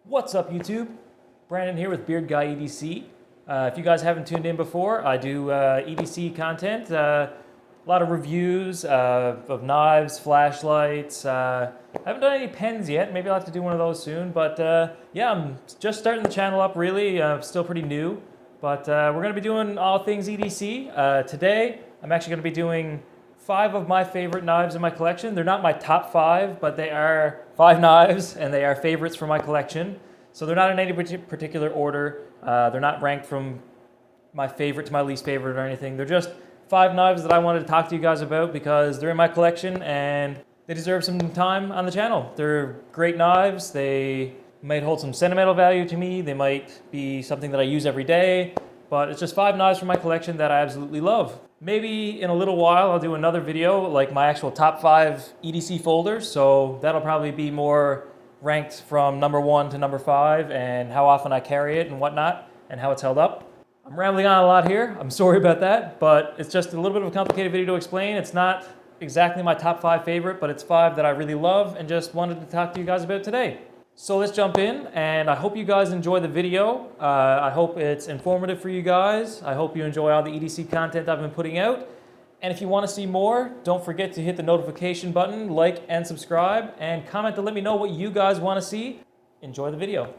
What's up, YouTube? Brandon here with Beard Guy EDC. If you guys haven't tuned in before, I do EDC content, a lot of reviews of knives, flashlights. I haven't done any pens yet. Maybe I'll have to do one of those soon. But yeah, I'm just starting the channel up really. Still pretty new. But we're going to be doing all things EDC. Today, I'm actually going to be doing 5 of my favorite knives in my collection. They're not my top 5, but they are 5 knives, and they are favorites for my collection. So they're not in any particular order. They're not ranked from my favorite to my least favorite or anything. They're just 5 knives that I wanted to talk to you guys about because they're in my collection and they deserve some time on the channel. They're great knives. They might hold some sentimental value to me. They might be something that I use every day, but it's just 5 knives from my collection that I absolutely love. Maybe in a little while I'll do another video, like my actual top 5 EDC folders, so that'll probably be more ranked from number 1 to number 5 and how often I carry it and whatnot and how it's held up. I'm rambling on a lot here, I'm sorry about that, but it's just a little bit of a complicated video to explain. It's not exactly my top 5 favorite, but it's 5 that I really love and just wanted to talk to you guys about today. So let's jump in, and I hope you guys enjoy the video. I hope it's informative for you guys. I hope you enjoy all the EDC content I've been putting out. And if you want to see more, don't forget to hit the notification button, like and subscribe, and comment to let me know what you guys want to see. Enjoy the video.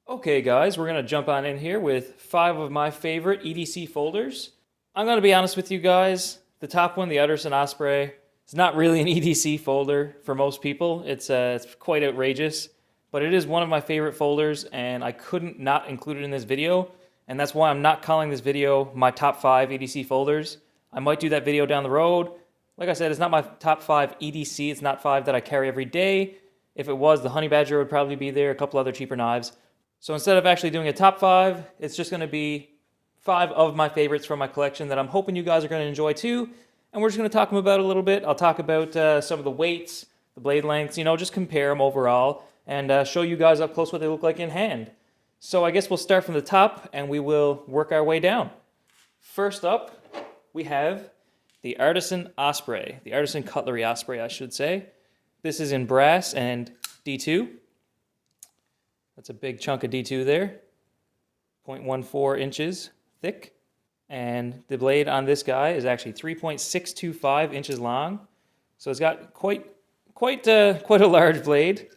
Okay guys, we're going to jump on in here with 5 of my favorite EDC folders. I'm going to be honest with you guys. The top one, the Artisan Osprey, it's not really an EDC folder for most people. It's quite outrageous, but it is one of my favorite folders, and I couldn't not include it in this video, and that's why I'm not calling this video my top 5 EDC folders. I might do that video down the road. Like I said, it's not my top 5 EDC. It's not 5 that I carry every day. If it was, the Honey Badger would probably be there, a couple other cheaper knives. So instead of actually doing a top 5, it's just going to be 5 of my favorites from my collection that I'm hoping you guys are going to enjoy too. And we're just going to talk about a little bit. I'll talk about some of the weights, the blade lengths, just compare them overall and show you guys up close what they look like in hand. So I guess we'll start from the top and we will work our way down. First up, we have the Artisan Osprey, the Artisan Cutlery Osprey, I should say. This is in brass and D2. That's a big chunk of D2 there, 0.14 inches thick. And the blade on this guy is actually 3.625 inches long. So it's got quite a large blade.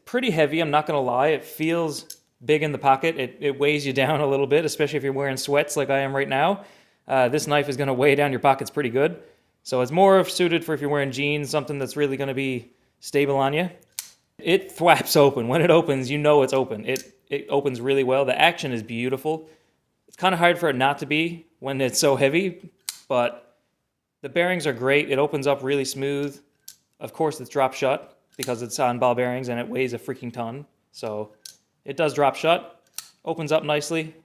Pretty heavy, I'm not going to lie. It feels big in the pocket. It weighs you down a little bit, especially if you're wearing sweats like I am right now. This knife is going to weigh down your pockets pretty good. So it's more suited for if you're wearing jeans, something that's really going to be stable on you. It thwaps open. When it opens, you know it's open. It opens really well. The action is beautiful. It's kind of hard for it not to be when it's so heavy, but the bearings are great. It opens up really smooth. Of course, it's drop shut because it's on ball bearings and it weighs a freaking ton. So it does drop shut, opens up nicely,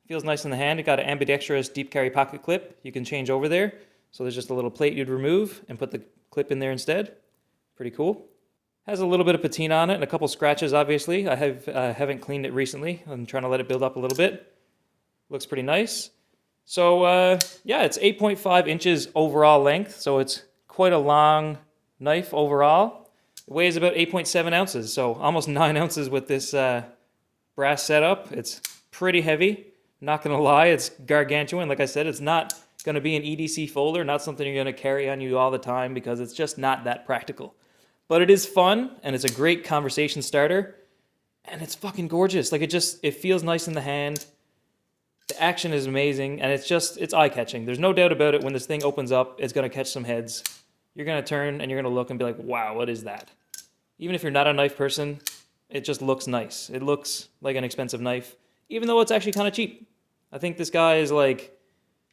feels nice in the hand. It got an ambidextrous deep carry pocket clip you can change over there. So there's just a little plate you'd remove and put the clip in there instead. Pretty cool. Has a little bit of patina on it and a couple scratches, obviously. I haven't cleaned it recently. I'm trying to let it build up a little bit. Looks pretty nice. So yeah, it's 8.5 inches overall length, so it's quite a long knife overall. It weighs about 8.7 ounces, so almost 9 ounces with this brass setup. It's pretty heavy, not gonna lie, it's gargantuan. Like I said, it's not gonna be an EDC folder, not something you're gonna carry on you all the time because it's just not that practical. But it is fun, and it's a great conversation starter, and it's fucking gorgeous. Like it feels nice in the hand. The action is amazing, and it's eye-catching. There's no doubt about it. When this thing opens up, it's going to catch some heads. You're going to turn, and you're going to look and be like, wow, what is that? Even if you're not a knife person, it just looks nice. It looks like an expensive knife, even though it's actually kind of cheap. I think this guy is like,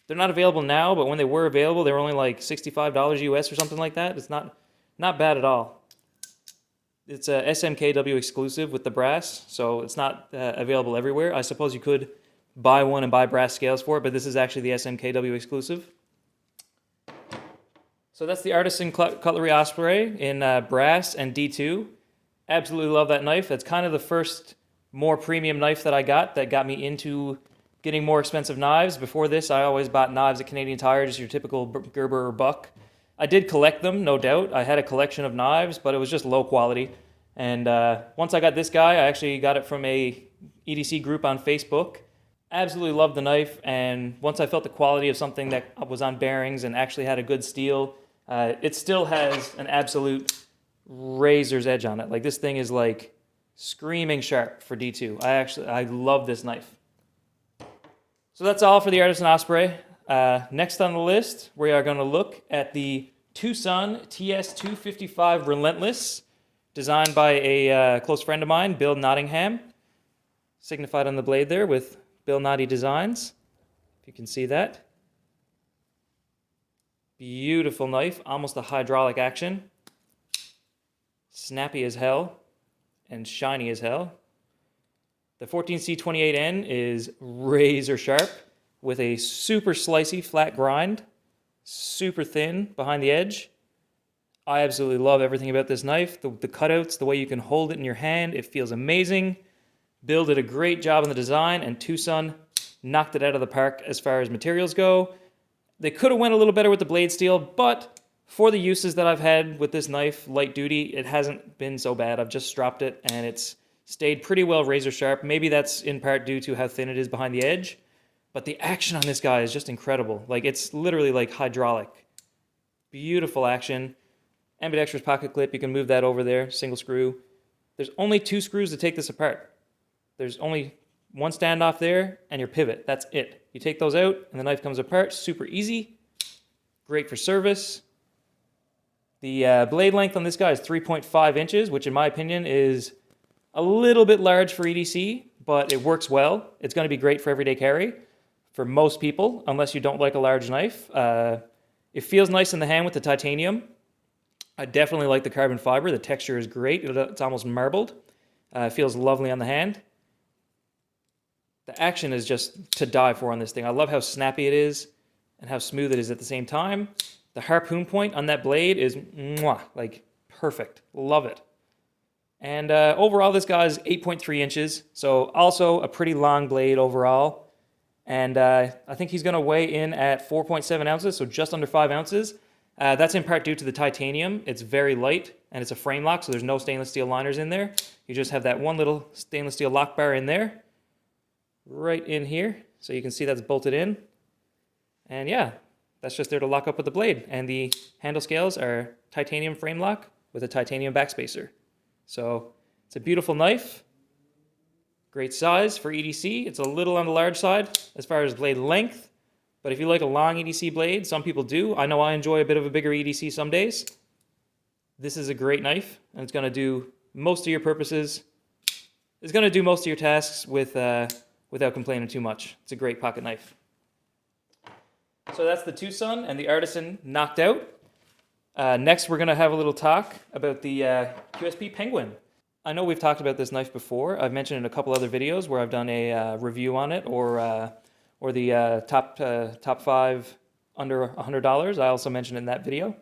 they're not available now, but when they were available, they were only like $65 US or something like that. It's not bad at all. It's a SMKW exclusive with the brass, so it's not available everywhere. I suppose you could buy one and buy brass scales for it, but this is actually the SMKW exclusive. So that's the Artisan Cutlery Osprey in brass and D2. Absolutely love that knife. That's kind of the first more premium knife that I got me into getting more expensive knives. Before this, I always bought knives at Canadian Tire, just your typical Gerber or Buck. I did collect them, no doubt. I had a collection of knives, but it was just low quality. And once I got this guy, I actually got it from a EDC group on Facebook. Absolutely loved the knife, and once I felt the quality of something that was on bearings and actually had a good steel, it still has an absolute razor's edge on it. Like, this thing is like screaming sharp for D2. I love this knife. So that's all for the Artisan Osprey. Next on the list, we are going to look at the TwoSun TS255 Relentless, designed by a close friend of mine, Bill Nottingham, signified on the blade there with Bill Notty Designs, if you can see that. Beautiful knife, almost a hydraulic action. Snappy as hell and shiny as hell. The 14C28N is razor sharp with a super slicey flat grind, super thin behind the edge. I absolutely love everything about this knife. The cutouts, the way you can hold it in your hand, it feels amazing. Bill did a great job on the design, and TwoSun knocked it out of the park as far as materials go. They could have went a little better with the blade steel, but for the uses that I've had with this knife, light duty, it hasn't been so bad. I've just stropped it, and it's stayed pretty well razor sharp. Maybe that's in part due to how thin it is behind the edge, but the action on this guy is just incredible. Like, it's literally like hydraulic. Beautiful action. Ambidextrous pocket clip, you can move that over there, single screw. There's only 2 screws to take this apart. There's only one standoff there and your pivot. That's it. You take those out and the knife comes apart. Super easy. Great for service. The blade length on this guy is 3.5 inches, which in my opinion is a little bit large for EDC, but it works well. It's going to be great for everyday carry for most people, unless you don't like a large knife. It feels nice in the hand with the titanium. I definitely like the carbon fiber. The texture is great. It's almost marbled. It feels lovely on the hand. The action is just to die for on this thing. I love how snappy it is and how smooth it is at the same time. The harpoon point on that blade is mwah, like perfect. Love it. And overall, this guy is 8.3 inches, so also a pretty long blade overall. And I think he's going to weigh in at 4.7 ounces, so just under 5 ounces. That's in part due to the titanium. It's very light, and it's a frame lock, so there's no stainless steel liners in there. You just have that one little stainless steel lock bar in there, right in here, so you can see that's bolted in. And yeah, that's just there to lock up with the blade. And the handle scales are titanium frame lock with a titanium backspacer. So it's a beautiful knife. Great size for EDC. It's a little on the large side as far as blade length, but if you like a long EDC blade, some people do. I know I enjoy a bit of a bigger EDC some days. This is a great knife, and it's going to do most of your purposes. It's going to do most of your tasks without complaining too much. It's a great pocket knife. So that's the TwoSun and the Artisan knocked out. Next, we're going to have a little talk about the QSP Penguin. I know we've talked about this knife before. I've mentioned in a couple other videos where I've done a review on it, or the top 5 under $100. I also mentioned it in that video.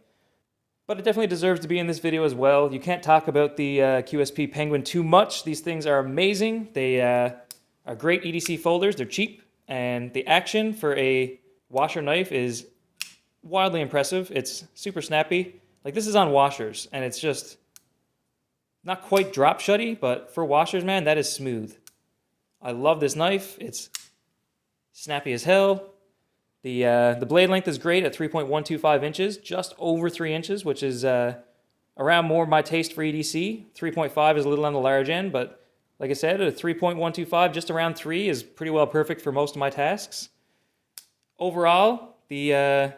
But it definitely deserves to be in this video as well. You can't talk about the QSP Penguin too much. These things are amazing. They are great EDC folders. They're cheap, and the action for a washer knife is wildly impressive. It's super snappy. Like, this is on washers, and it's just not quite drop shutty, but for washers, man, that is smooth. I love this knife. It's snappy as hell. The blade length is great at 3.125 inches, just over 3 inches, which is around more my taste for EDC. 3.5 is a little on the large end, but like I said, a 3.125, just around 3 is pretty well perfect for most of my tasks. Overall, the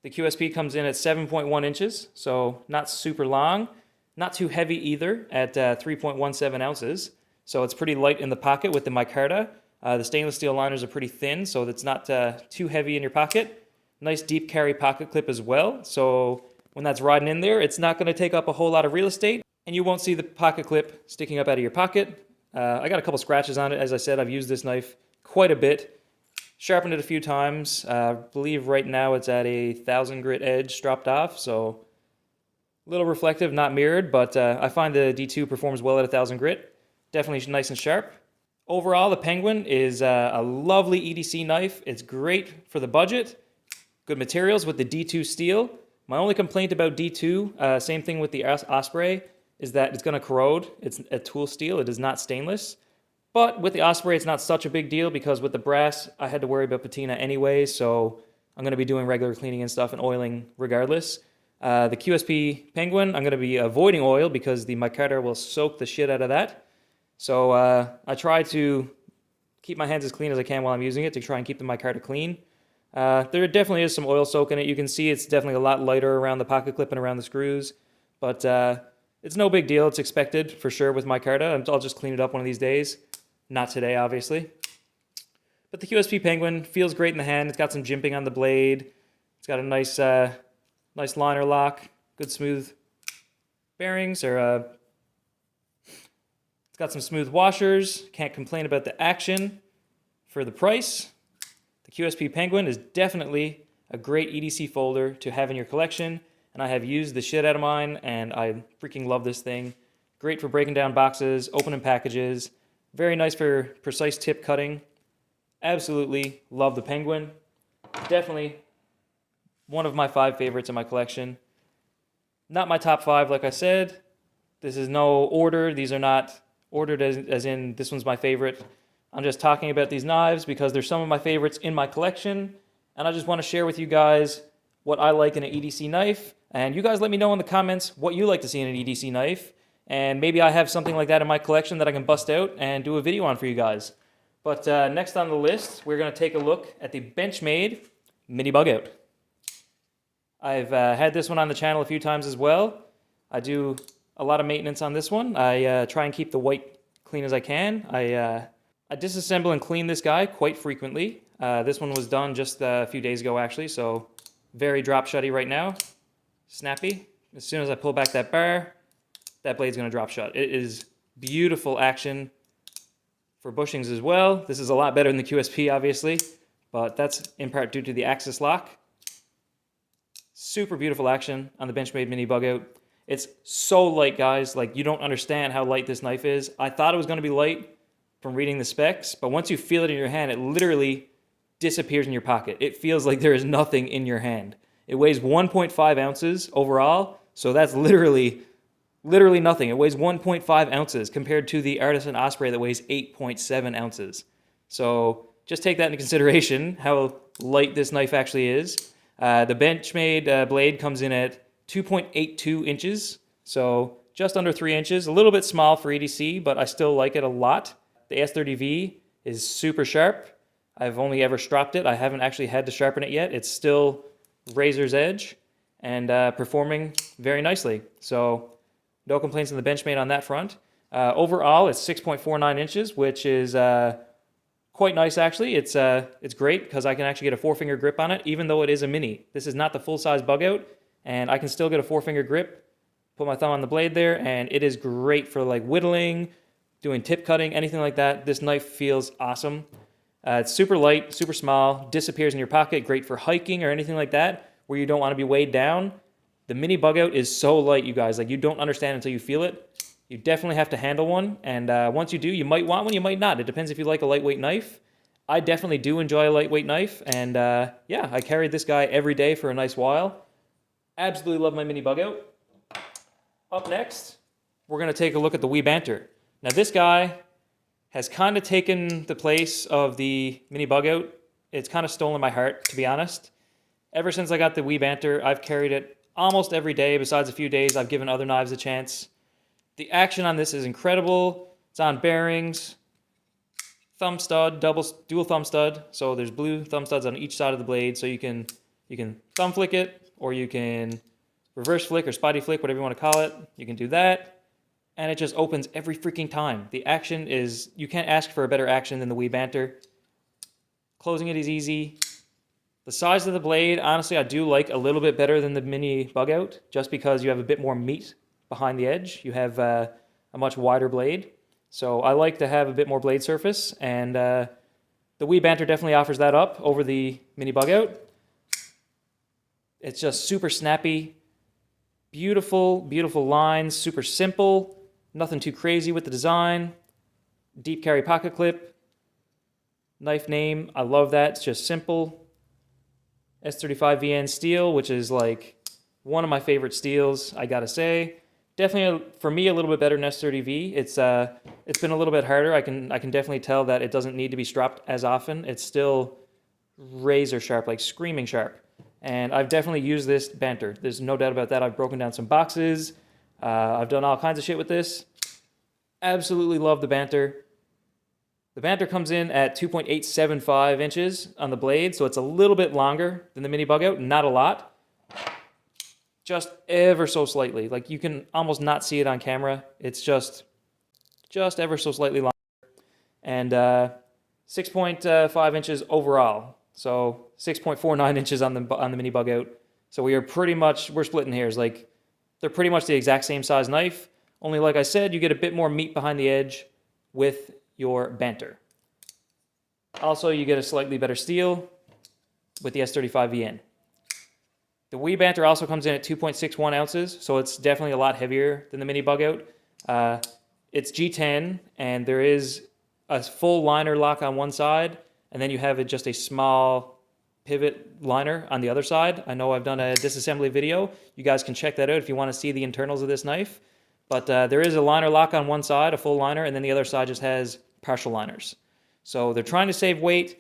QSP comes in at 7.1 inches, so not super long, not too heavy either at 3.17 ounces. So it's pretty light in the pocket with the micarta. The stainless steel liners are pretty thin, so it's not too heavy in your pocket. Nice deep carry pocket clip as well, so when that's riding in there, it's not going to take up a whole lot of real estate, and you won't see the pocket clip sticking up out of your pocket. I got a couple scratches on it. As I said, I've used this knife quite a bit. Sharpened it a few times. I believe right now it's at a 1000 grit edge stropped off, so a little reflective, not mirrored, but I find the D2 performs well at 1000 grit. Definitely nice and sharp. Overall, the Penguin is a lovely EDC knife. It's great for the budget. Good materials with the D2 steel. My only complaint about D2, same thing with the Osprey, is that it's going to corrode. It's a tool steel. It is not stainless. But with the Osprey, it's not such a big deal because with the brass, I had to worry about patina anyway, so I'm going to be doing regular cleaning and stuff and oiling regardless. The QSP Penguin, I'm going to be avoiding oil because the micarta will soak the shit out of that. So I try to keep my hands as clean as I can while I'm using it to try and keep the micarta clean. There definitely is some oil soak in it. You can see it's definitely a lot lighter around the pocket clip and around the screws. But it's no big deal. It's expected for sure with micarta. I'll just clean it up one of these days. Not today, obviously. But the QSP Penguin feels great in the hand. It's got some jimping on the blade. It's got a nice nice liner lock. Good smooth bearings. It's got some smooth washers. Can't complain about the action. For the price, the QSP Penguin is definitely a great EDC folder to have in your collection. And I have used the shit out of mine, and I freaking love this thing. Great for breaking down boxes, opening packages. Very nice for precise tip cutting. Absolutely love the Penguin. Definitely one of my 5 favorites in my collection. Not my top 5, like I said. This is no order. These are not ordered as in this one's my favorite. I'm just talking about these knives because they're some of my favorites in my collection. And I just want to share with you guys what I like in an EDC knife. And you guys let me know in the comments what you like to see in an EDC knife. And maybe I have something like that in my collection that I can bust out and do a video on for you guys. But next on the list, we're going to take a look at the Benchmade Mini Bugout. I've had this one on the channel a few times as well. I do a lot of maintenance on this one. I try and keep the white clean as I can. I disassemble and clean this guy quite frequently. This one was done just a few days ago actually, so very drop shutty right now. Snappy. As soon as I pull back that bar, that blade's going to drop shut. It is beautiful action for bushings as well. This is a lot better than the QSP, obviously, but that's in part due to the axis lock. Super beautiful action on the Benchmade Mini Bugout. It's so light, guys. Like, you don't understand how light this knife is. I thought it was going to be light from reading the specs, but once you feel it in your hand, it literally disappears in your pocket. It feels like there is nothing in your hand. It weighs 1.5 ounces overall, so that's literally nothing. It weighs 1.5 ounces compared to the Artisan Osprey that weighs 8.7 ounces. So just take that into consideration, how light this knife actually is. The Benchmade blade comes in at 2.82 inches, so just under 3 inches. A little bit small for EDC, but I still like it a lot. The S30V is super sharp. I've only ever stropped it. I haven't actually had to sharpen it yet. It's still razor's edge and performing very nicely. So no complaints on the Benchmade on that front. Overall, it's 6.49 inches, which is quite nice actually. It's great because I can actually get a 4-finger grip on it, even though it is a mini. This is not the full-size Bugout, and I can still get a 4-finger grip, put my thumb on the blade there, and it is great for like whittling, doing tip cutting, anything like that. This knife feels awesome. It's super light, super small, disappears in your pocket, great for hiking or anything like that, where you don't want to be weighed down. The Mini Bugout is so light, you guys. Like, you don't understand until you feel it. You definitely have to handle one, and once you do, you might want one, you might not. It depends if you like a lightweight knife. I definitely do enjoy a lightweight knife, and yeah, I carried this guy every day for a nice while. Absolutely love my Mini Bugout. Up next, we're going to take a look at the Banter. Now, this guy has kind of taken the place of the Mini Bugout. It's kind of stolen my heart, to be honest. Ever since I got the Banter, I've carried it almost every day. Besides a few days, I've given other knives a chance. The action on this is incredible. It's on bearings, thumb stud, dual thumb stud. So there's blue thumb studs on each side of the blade, so you can thumb flick it, or you can reverse flick or spotty flick, whatever you want to call it. You can do that, and it just opens every freaking time. The action is, you can't ask for a better action than the Banter. Closing it is easy. The size of the blade, honestly, I do like a little bit better than the Mini Bugout, just because you have a bit more meat behind the edge. You have a much wider blade. So I like to have a bit more blade surface, and the Banter definitely offers that up over the Mini Bugout. It's just super snappy, beautiful, beautiful lines, super simple, nothing too crazy with the design. Deep carry pocket clip, knife name, I love that, it's just simple. S35VN steel, which is like one of my favorite steels, I gotta say. Definitely, for me, a little bit better than S30V. It's been a little bit harder. I can definitely tell that it doesn't need to be stropped as often. It's still razor sharp, like screaming sharp. And I've definitely used this Banter. There's no doubt about that. I've broken down some boxes. I've done all kinds of shit with this. Absolutely love the Banter. The Banter comes in at 2.875 inches on the blade, so it's a little bit longer than the mini Bugout, not a lot. Just ever so slightly. Like, you can almost not see it on camera. It's just ever so slightly longer. And 6.5 inches overall. So 6.49 inches on the mini Bugout. So we're splitting hairs. Like, they're pretty much the exact same size knife. Only, like I said, you get a bit more meat behind the edge with your Banter. Also, you get a slightly better steel with the S35VN. The wee Banter also comes in at 2.61 ounces, so it's definitely a lot heavier than the mini Bugout. It's G10, and there is a full liner lock on one side, and then you have just a small pivot liner on the other side. I know I've done a disassembly video. You guys can check that out if you want to see the internals of this knife. But there is a liner lock on one side, a full liner, and then the other side just has partial liners. So they're trying to save weight,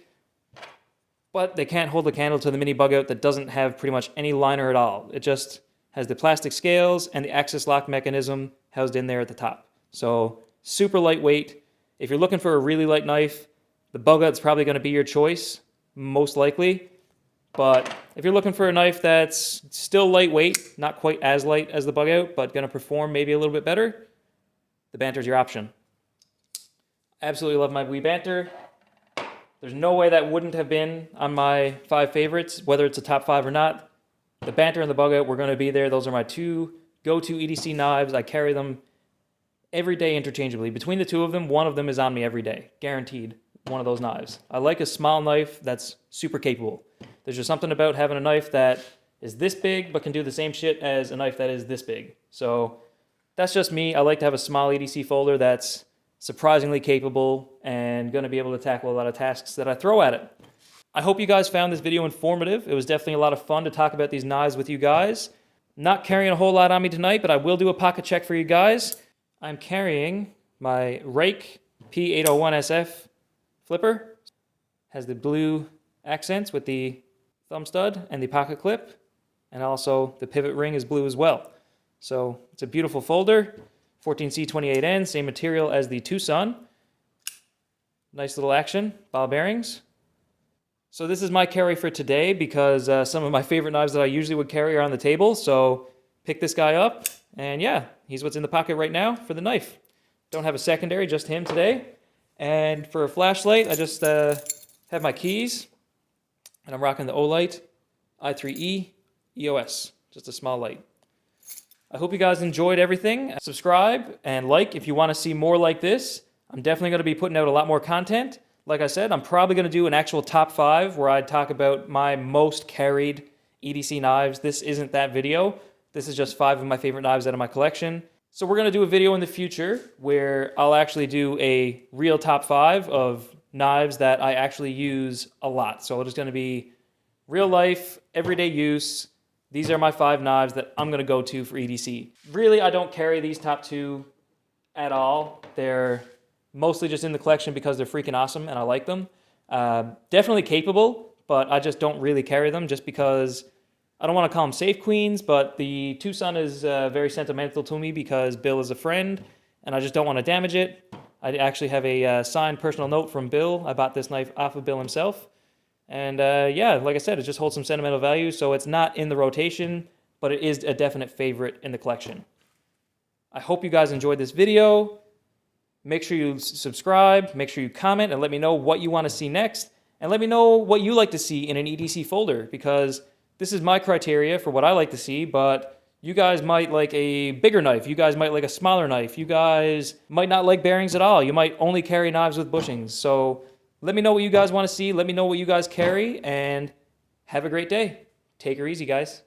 but they can't hold a candle to the mini Bugout that doesn't have pretty much any liner at all. It just has the plastic scales and the axis lock mechanism housed in there at the top. So super lightweight. If you're looking for a really light knife, the Bugout's probably going to be your choice, most likely. But if you're looking for a knife that's still lightweight, not quite as light as the Bugout, but going to perform maybe a little bit better, the Banter's your option. Absolutely love my wee Banter. There's no way that wouldn't have been on my 5 favorites, whether it's a top 5 or not. The Banter and the Bugout were going to be there. Those are my 2 go-to EDC knives. I carry them every day interchangeably. Between the 2 of them, one of them is on me every day. Guaranteed, one of those knives. I like a small knife that's super capable. There's just something about having a knife that is this big but can do the same shit as a knife that is this big. So that's just me. I like to have a small EDC folder that's surprisingly capable and going to be able to tackle a lot of tasks that I throw at it. I hope you guys found this video informative. It was definitely a lot of fun to talk about these knives with you guys. Not carrying a whole lot on me tonight, but I will do a pocket check for you guys. I'm carrying my Rake P801SF flipper. Has the blue accents with the thumb stud and the pocket clip, and also the pivot ring is blue as well. So it's a beautiful folder. 14C28N, same material as the TUCSON. Nice little action, ball bearings. So this is my carry for today because some of my favorite knives that I usually would carry are on the table. So pick this guy up, and yeah, he's what's in the pocket right now for the knife. Don't have a secondary, just him today. And for a flashlight, I just have my keys, and I'm rocking the Olight i3E EOS, just a small light. I hope you guys enjoyed everything. Subscribe and like if you want to see more like this. I'm definitely going to be putting out a lot more content. Like I said, I'm probably going to do an actual top 5 where I talk about my most carried EDC knives. This isn't that video. This is just 5 of my favorite knives out of my collection. So we're going to do a video in the future where I'll actually do a real top 5 of knives that I actually use a lot. So it's going to be real life, everyday use. These are my 5 knives that I'm going to go to for EDC. Really, I don't carry these top 2 at all. They're mostly just in the collection because they're freaking awesome and I like them. Definitely capable, but I just don't really carry them just because I don't want to call them safe queens, but the TwoSun is very sentimental to me because Bill is a friend and I just don't want to damage it. I actually have a signed personal note from Bill. I bought this knife off of Bill himself. And yeah, like I said, it just holds some sentimental value, so it's not in the rotation, but it is a definite favorite in the collection. I hope you guys enjoyed this video. Make sure you subscribe, make sure you comment, and let me know what you want to see next. And let me know what you like to see in an EDC folder, because this is my criteria for what I like to see, but you guys might like a bigger knife. You guys might like a smaller knife. You guys might not like bearings at all. You might only carry knives with bushings. So let me know what you guys want to see. Let me know what you guys carry, and have a great day. Take her easy, guys.